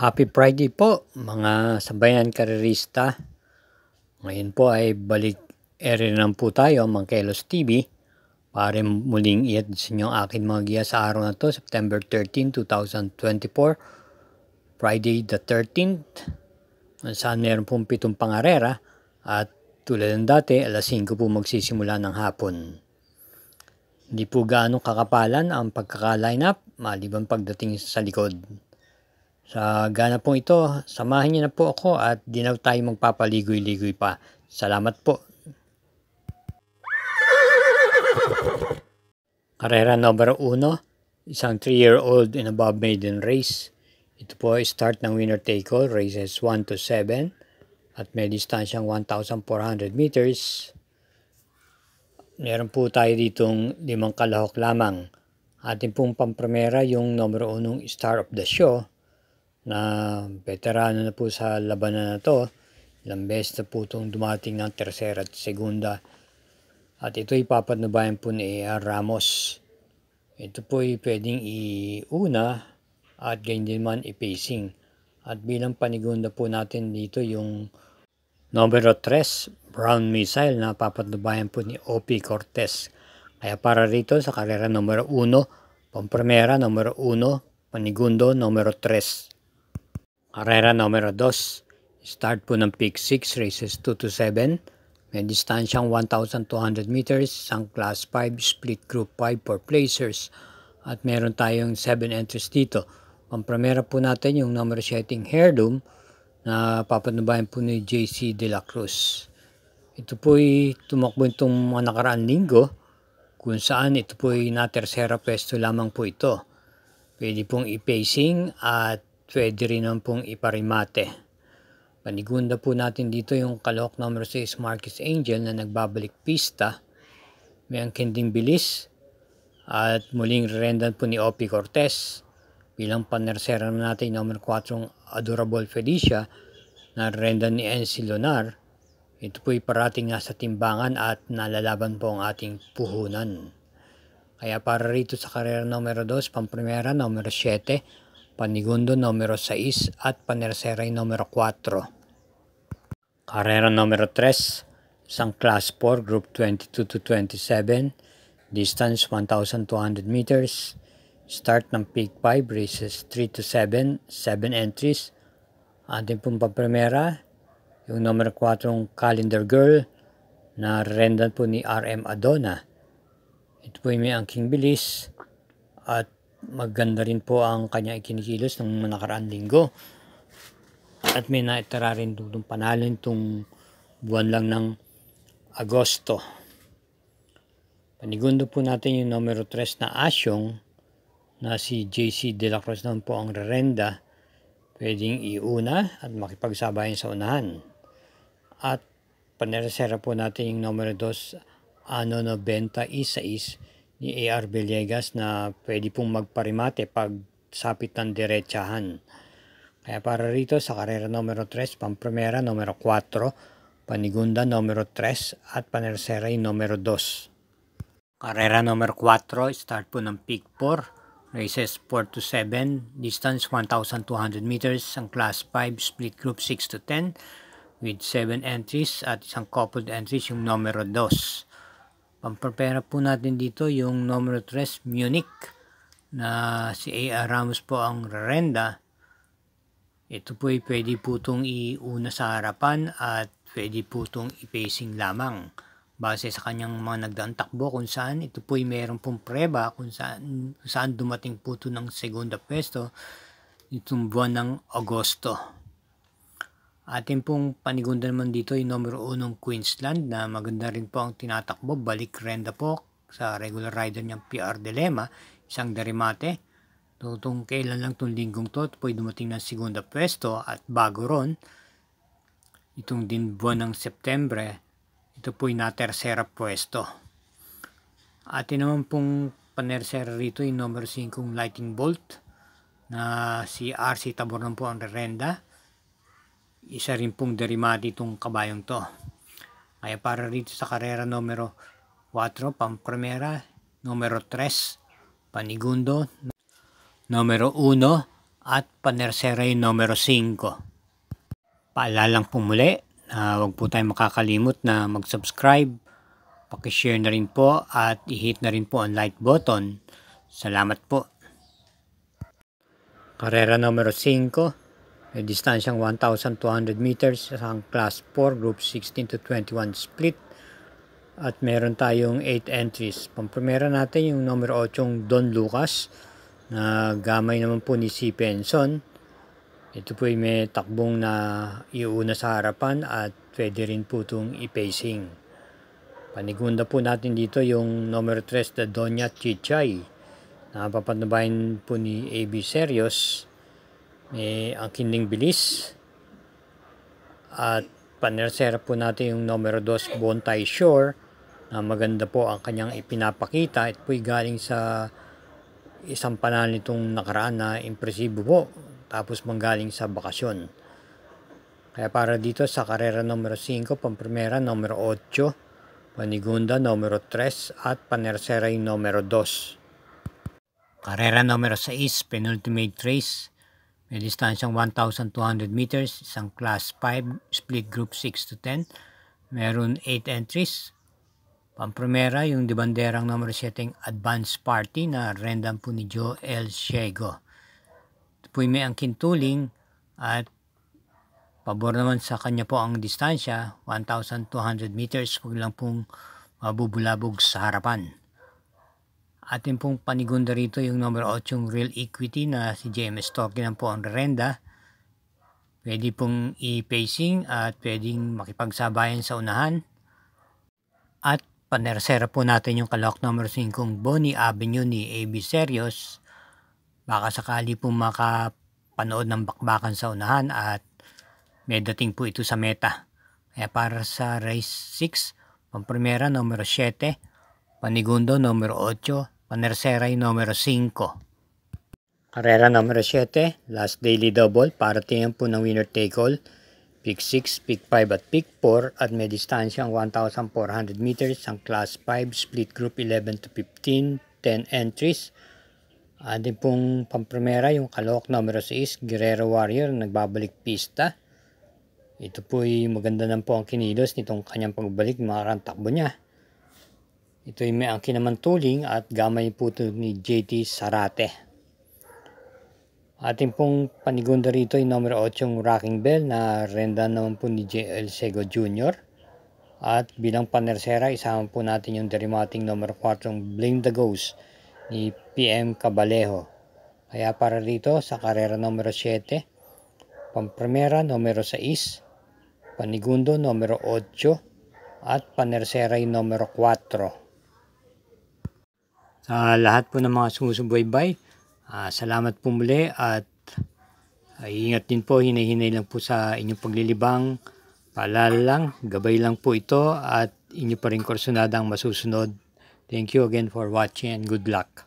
Happy Friday po mga sabayan karerista. Ngayon po ay balik ere naman po tayo mga Kelos TV para muling ihatid sa inyo ang aking mga giya sa araw na to, September 13, 2024, Friday the 13th, saan meron pong 7 pangarera at tulad ng dati, alas 5 po magsisimula ng hapon. Hindi po gaano kakapalan ang pagkaka-line up maliban pagdating sa likod. Sa gana po ito, samahan niyo na po ako at di na tayo magpapaligoy-ligoy pa. Salamat po. Karera number 1, isang 3-year-old and above maiden race. Ito po ay start ng winner take all, races 1 to 7 at may distansyang 1,400 meters. Meron po tayo ditong 5 kalahok lamang. Ating pong pampremera yung number 1 star of the show, na veterano na po sa labanan na to. Ilang beses na po itong dumating ng tercera at segunda. At ito ipapatnubayan po ni A.R. Ramos. Ito po ay pwedeng iuna at ganyan din man i-pacing. At bilang panigunda po natin dito yung numero 3, Brown Missile, na papatnubayan po ni O.P. Cortez. Kaya para rito sa karera numero 1, pampremera numero 1, panigundo numero 3. Karera numero 2, start po ng peak 6, races 2 to 7. May distansyang 1,200 meters, isang class 5, split group 5 for placers. At meron tayong 7 entries dito. Pampremera po natin yung numero 7, Heirloom, na papatnubayan po ni JC De La Cruz. Ito po ay tumakbo itong mga nakaraang linggo, kung saan ito po ay na tersera pwesto lamang po ito. Pwede pong i-pacing at pwede rin naman pong iparimate. Panigunda po natin dito yung kalahok number 6, Marquis Angel, na nagbabalik pista. May angkinding bilis at muling rendan po ni O.P. Cortez. Bilang panersera natin number 4, Adorable Felicia, na rendan ni NC Lunar. Ito po ay parating nasa timbangan at nalalaban po ang ating puhunan. Kaya para rito sa karera numero 2, pampremera numero 7, panigundo numero 6 at panersera numero 4. Karera numero 3, isang class 4, group 22 to 27, distance 1,200 meters, start ng peak 5, races 3 to 7, 7 entries. Ating pong pampremera yung numero 4, Calendar Girl, na rendan po ni RM Adona. Ito po ay may angking bilis at maganda rin po ang kanyang ikinikilos ng nakaraang linggo. At may naitara rin itong panalin itong buwan lang ng Agosto. Panigundo po natin yung numero 3 na Asyong, na si JC De La Cruz naman po ang rerenda. Pwedeng iuna at makipagsabayan sa unahan. At paneresera po natin yung numero 2, Ano 90 Isais, ni A.R. Villegas, na pwede pong magparimate pag sapit ng diretsahan. Kaya para rito sa karera numero 3, pampremera numero 4, panigunda numero 3 at panersera numero 2. Karera numero 4, start po ng peak 4, races 4 to 7, distance 1,200 meters, ang class 5, split group 6 to 10 with 7 entries at isang coupled entries yung numero 2. Pamprepara po natin dito yung numero 3, Munich, na si A.R. Ramos po ang rerenda. Ito po ay pwede po itong iuna sa harapan at pwede po itong i-pacing lamang. Base sa kanyang mga nagdaang takbo kung saan ito po ay mayroon pong preba kung saan dumating po ito ng segunda pwesto itong buwan ng Agosto. Ating pong panigunda naman dito yung numero 1, Queensland, na maganda rin po ang tinatakbo. Balik renda po sa regular rider niyang PR Dilema, isang derimate. Tutong kailan lang itong linggong to, ito po ay dumating ng segunda pwesto at bago ron, itong din buwan ng Septembre, ito po ay na tersera pwesto. Atin naman pong panersera rito yung numero 5, Lightning Bolt, na si RC Tabornon po ang rerenda. Isa rin pong derimati itong kabayong to. Kaya para rito sa karera numero 4, pampremera numero 3, panigundo numero 1, at panersera yung numero 5. Paalalang po muli na huwag po tayong makakalimot na mag-subscribe, pakishare na rin po at i-hit na rin po ang like button. Salamat po. Karera numero 5, may distansyang 1,200 meters sa Class 4, Group 16 to 21 split. At meron tayong 8 entries. Pamprimera natin yung numero 8 Don Lucas na gamay naman po ni si Penson. Ito po ay may takbong na iuna sa harapan at pwede rin po itong i-pacing. Panigunda po natin dito yung numero 3 na Doña Chichay. Napapanabayan po ni AB Serios. May angkin ding bilis. At panersera po natin yung numero 2 Bontay Shore na maganda po ang kanyang ipinapakita. Ito po ay galing sa isang panalo nitong nakaraan na impresibo po. Tapos manggaling sa bakasyon. Kaya para dito sa karera numero 5, pamprimera numero 8, panigunda numero 3 at panersera yung numero 2. Karera numero 6, penultimate race. May distansyang 1,200 meters, isang class 5, split group 6 to 10. Meron 8 entries. Pamprimera yung di banderang numero 7 advance party na rendan po ni Joe L. Ciego. Ito po may angkin tuling at pabor naman sa kanya po ang distansya, 1,200 meters. Huwag lang pong mabubulabog sa harapan. Atin pong panigunda rito yung number 8 yung Real Equity na si JMS Token po ang renda. Pwede pong i-pacing at pwedeng makipagsabayan sa unahan. At panersera po natin yung kalawak number 5 Bonnie Avenue ni AB Serios. Baka sakali pong makapanood ng bakbakan sa unahan at may dating po ito sa meta. Kaya para sa race 6, pamprimera numero 7, panigundo numero 8, panersera yung numero 5. Karera numero 7, last daily double, para tingnan po ng winner take all. Pick 6, pick 5 at pick 4 at may distansyang 1,400 meters ang class 5, split group 11 to 15, 10 entries. Atin pong pamprimera yung kalawak numero 6, Guerrero Warrior, nagbabalik pista. Ito po ay maganda na po ang kinilos nitong kanyang pagbalik, makarang takbo niya. Ito ay may angkin naman tuling at gamay po ito ni JT Sarate. Ating pong panigunda rito ay numero 8 yung Rocking Bell na renda naman po ni JL Sego Jr. At bilang panersera, isama po natin yung derimating numero 4 yung Blame the Ghost ni PM Cabalejo. Kaya para rito sa karera numero 7, pamprimera numero 6, panigundo numero 8 at panersera yung numero 4. Sa lahat po ng mga sumusubaybay, salamat po muli at ingat din po, hinay-hinay lang po sa inyong paglilibang. Paalala lang, gabay lang po ito at inyo pa rin kursunada ang masusunod. Thank you again for watching and good luck.